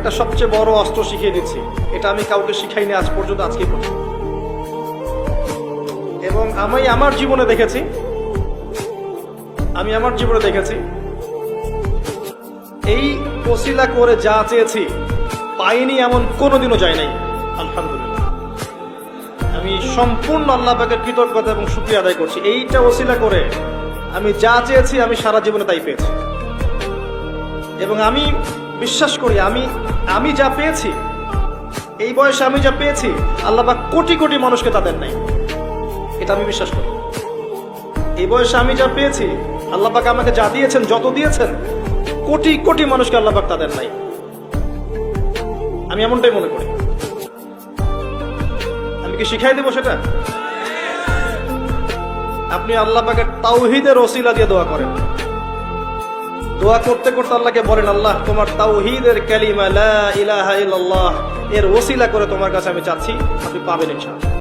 একটা সবচেয়ে বড় অস্ত্র শিখিয়ে দিচ্ছি, এটা আমি কাউকে শিখাইনি আজ পর্যন্ত, আজকে পর্যন্ত। এবং আমি আমার জীবনে দেখেছি এই ওসিলা করে যা চেয়েছি পাইনি এমন কোনোদিনও যায় নাই। আলহামদুলিল্লাহ, আমি সম্পূর্ণ আল্লাহ পাকের কৃতজ্ঞতা এবং শুকরিয়া আদায় করছি। এইটা ওসিলা করে আমি যা চেয়েছি আমি সারা জীবনে তাই পেয়েছি। এবং আমি বিশ্বাস করি আমি যা পেয়েছি, এই বয়সে আমি যা পেয়েছি, আল্লাহ পাক কোটি কোটি মানুষকে তাদের নাই, এটা আমি বিশ্বাস করি। এই বয়সে আমি যা পেয়েছি, আল্লাহ পাক আমাকে যা দিয়েছেন, যত দিয়েছেন, কোটি কোটি মানুষকে আল্লাহ পাক তাদের নাই, আমি এমনটাই মনে করি। আমি কি শিখাই দেবো সেটা? আপনি আল্লাহ পাকের তাওহীদের ওসিলা দিয়ে দোয়া করেন। দোয়া করতে করতে আল্লাহকে বলেন, আল্লাহ তোমার তাওহীদের কালিমা লা ইলাহা ইল্লাল্লাহ এর ওসিলা করে তোমার কাছে আমি চাচ্ছি, আপনি পাবেন ইনশাআল্লাহ।